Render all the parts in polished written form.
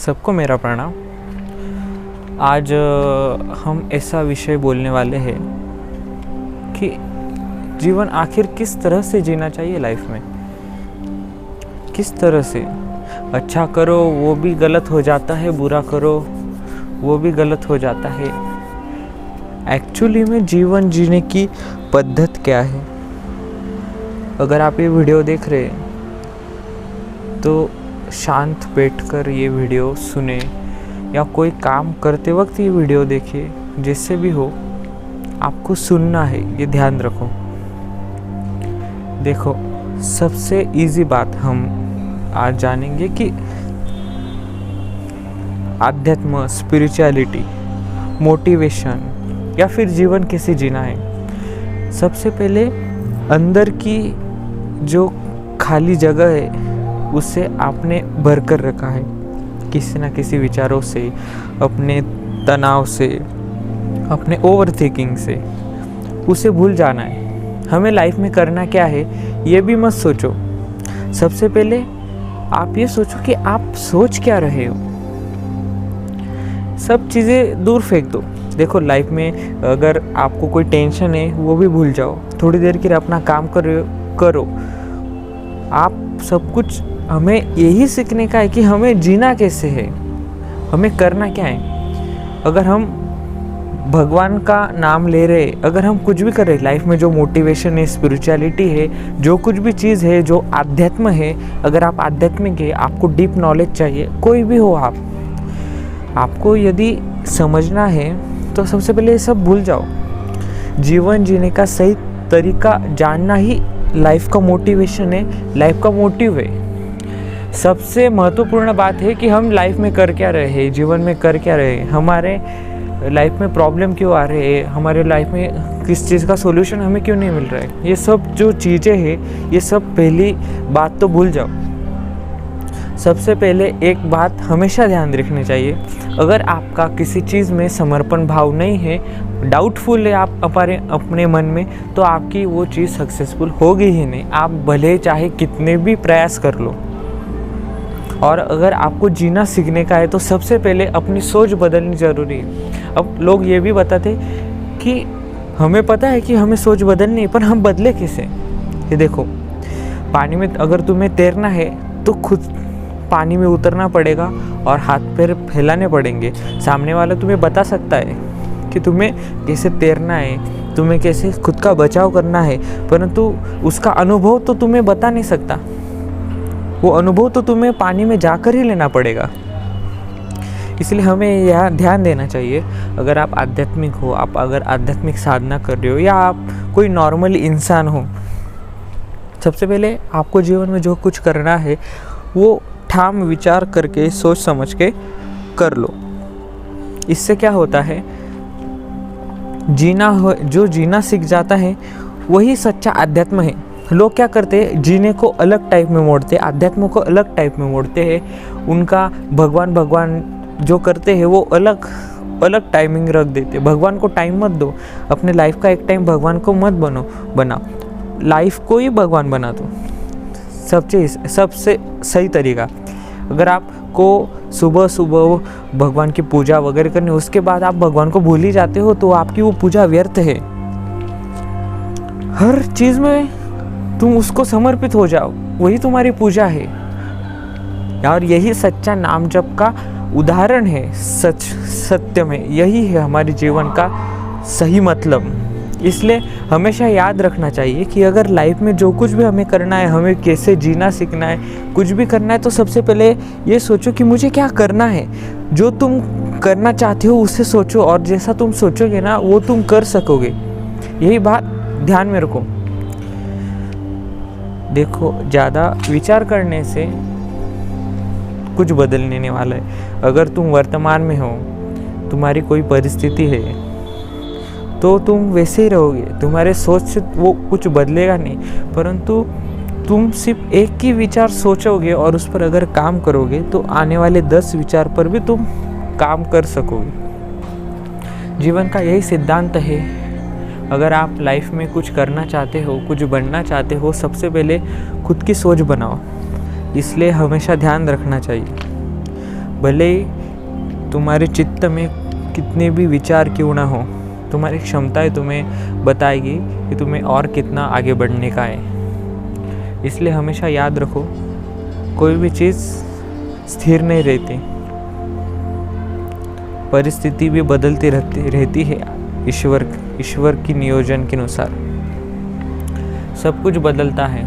सबको मेरा प्रणाम। आज हम ऐसा विषय बोलने वाले हैं कि जीवन आखिर किस तरह से जीना चाहिए लाइफ में। किस तरह से अच्छा करो वो भी गलत हो जाता है, बुरा करो वो भी गलत हो जाता है। एक्चुअली में जीवन जीने की पद्धति क्या है? अगर आप ये वीडियो देख रहे हैं तो शांत बैठकर ये वीडियो सुने या कोई काम करते वक्त ये वीडियो देखिए, जिससे भी हो आपको सुनना है, ये ध्यान रखो। देखो, सबसे इजी बात हम आज जानेंगे कि आध्यात्म, स्पिरिचुअलिटी, मोटिवेशन या फिर जीवन कैसे जीना है। सबसे पहले अंदर की जो खाली जगह है उसे आपने भर कर रखा है किसी ना किसी विचारों से, अपने तनाव से, अपने ओवर थिंकिंग से। उसे भूल जाना है। हमें लाइफ में करना क्या है ये भी मत सोचो। सबसे पहले आप ये सोचो कि आप सोच क्या रहे हो। सब चीज़ें दूर फेंक दो। देखो, लाइफ में अगर आपको कोई टेंशन है वो भी भूल जाओ। थोड़ी देर के लिए अपना काम करो। आप सब कुछ, हमें यही सीखने का है कि हमें जीना कैसे है, हमें करना क्या है। अगर हम भगवान का नाम ले रहे, अगर हम कुछ भी कर रहे लाइफ में, जो मोटिवेशन है, स्पिरिचुअलिटी है, जो कुछ भी चीज़ है, जो आध्यात्म है, अगर आप आध्यात्मिक है, आपको डीप नॉलेज चाहिए, कोई भी हो आपको यदि समझना है तो सबसे पहले ये सब भूल जाओ। जीवन जीने का सही तरीका जानना ही लाइफ का मोटिवेशन है, लाइफ का मोटिव है। सबसे महत्वपूर्ण बात है कि हम लाइफ में कर क्या रहे हैं, जीवन में कर क्या रहे हैं, हमारे लाइफ में प्रॉब्लम क्यों आ रहे हैं, हमारे लाइफ में किस चीज़ का सॉल्यूशन हमें क्यों नहीं मिल रहा है। ये सब जो चीज़ें हैं, ये सब पहली बात तो भूल जाओ। सबसे पहले एक बात हमेशा ध्यान रखनी चाहिए, अगर आपका किसी चीज़ में समर्पण भाव नहीं है, डाउटफुल है आप अपने मन में, तो आपकी वो चीज़ सक्सेसफुल होगी ही नहीं। आप भले चाहे कितने भी प्रयास कर लो। और अगर आपको जीना सीखने का है तो सबसे पहले अपनी सोच बदलनी ज़रूरी है। अब लोग ये भी बताते कि हमें पता है कि हमें सोच बदलनी है, पर हम बदले कैसे। ये देखो, पानी में अगर तुम्हें तैरना है तो खुद पानी में उतरना पड़ेगा और हाथ पैर फैलाने पड़ेंगे। सामने वाला तुम्हें बता सकता है कि तुम्हें कैसे तैरना है, तुम्हें कैसे खुद का बचाव करना है, परंतु उसका अनुभव तो तुम्हें बता नहीं सकता। वो अनुभव तो तुम्हें पानी में जाकर ही लेना पड़ेगा। इसलिए हमें यह ध्यान देना चाहिए, अगर आप आध्यात्मिक हो, आप अगर आध्यात्मिक साधना कर रहे हो, या आप कोई नॉर्मल इंसान हो, सबसे पहले आपको जीवन में जो कुछ करना है वो ठाम विचार करके, सोच समझ के कर लो। इससे क्या होता है, जो जीना सीख जाता है वही सच्चा आध्यात्म है। लोग क्या करते हैं, जीने को अलग टाइप में मोड़ते, आध्यात्म को अलग टाइप में मोड़ते हैं। उनका भगवान जो करते हैं वो अलग टाइमिंग रख देते। भगवान को टाइम मत दो, अपने लाइफ का एक टाइम भगवान को मत बनाओ, लाइफ को ही भगवान बना दो। सबसे सही तरीका, अगर आपको सुबह भगवान की पूजा वगैरह करनी, उसके बाद आप भगवान को भूल ही जाते हो, तो आपकी वो पूजा व्यर्थ है। हर चीज़ में तुम उसको समर्पित हो जाओ, वही तुम्हारी पूजा है। और यही सच्चा नाम जप का उदाहरण है। सत्य में यही है हमारे जीवन का सही मतलब। इसलिए हमेशा याद रखना चाहिए कि अगर लाइफ में जो कुछ भी हमें करना है, हमें कैसे जीना सीखना है, कुछ भी करना है, तो सबसे पहले ये सोचो कि मुझे क्या करना है। जो तुम करना चाहते हो उसे सोचो, और जैसा तुम सोचोगे ना वो तुम कर सकोगे। यही बात ध्यान में रखो। देखो, ज़्यादा विचार करने से कुछ बदलने नहीं वाला है। अगर तुम वर्तमान में हो, तुम्हारी कोई परिस्थिति है, तो तुम वैसे ही रहोगे, तुम्हारे सोच से वो कुछ बदलेगा नहीं। परंतु तुम सिर्फ एक ही विचार सोचोगे और उस पर अगर काम करोगे तो आने वाले 10 विचार पर भी तुम काम कर सकोगे। जीवन का यही सिद्धांत है। अगर आप लाइफ में कुछ करना चाहते हो, कुछ बनना चाहते हो, सबसे पहले खुद की सोच बनाओ। इसलिए हमेशा ध्यान रखना चाहिए, भले ही तुम्हारे चित्त में कितने भी विचार क्यों ना हो, तुम्हारी क्षमताएं तुम्हें बताएगी कि तुम्हें और कितना आगे बढ़ने का है। इसलिए हमेशा याद रखो, कोई भी चीज़ स्थिर नहीं रहती, परिस्थिति भी बदलती रहती है। ईश्वर की नियोजन के अनुसार सब कुछ बदलता है,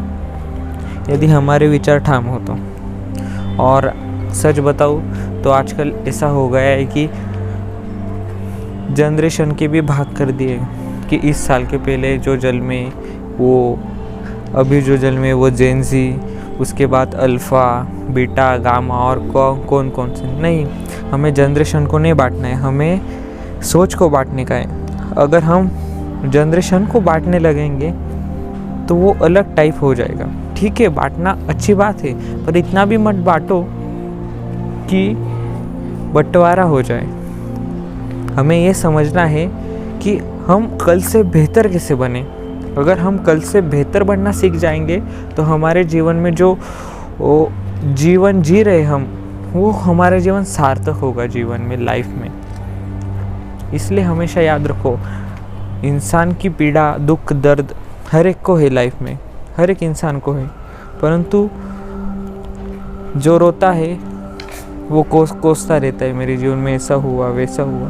यदि हमारे विचार ठाम हो तो। और सच बताऊँ तो आजकल ऐसा हो गया है कि जनरेशन के भी भाग कर दिए कि इस साल के पहले जो जल में वो, अभी जो जल में वो जेनजी, उसके बाद अल्फ़ा, बीटा, गामा और कौन कौन से। नहीं, हमें जनरेशन को नहीं बांटना है, हमें सोच को बांटने का है। अगर हम जनरेशन को बांटने लगेंगे तो वो अलग टाइप हो जाएगा। ठीक है, बांटना अच्छी बात है, पर इतना भी मत बांटो कि बंटवारा हो जाए। हमें ये समझना है कि हम कल से बेहतर कैसे बने। अगर हम कल से बेहतर बनना सीख जाएंगे तो हमारे जीवन में जो जीवन जी रहे हम, वो हमारा जीवन सार्थक होगा जीवन में, लाइफ में। इसलिए हमेशा याद रखो, इंसान की पीड़ा, दुख, दर्द हर एक को है लाइफ में, हर एक इंसान को है। परंतु जो रोता है वो कोसता रहता है, मेरे जीवन में ऐसा हुआ वैसा हुआ।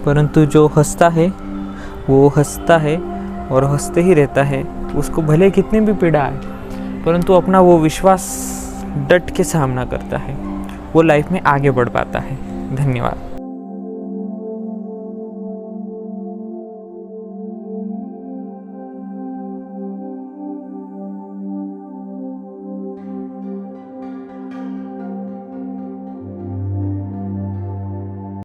परंतु जो हंसता है वो हंसता है और हंसते ही रहता है। उसको भले कितनी भी पीड़ा आए, परंतु अपना वो विश्वास डट के सामना करता है, वो लाइफ में आगे बढ़ पाता है। धन्यवाद।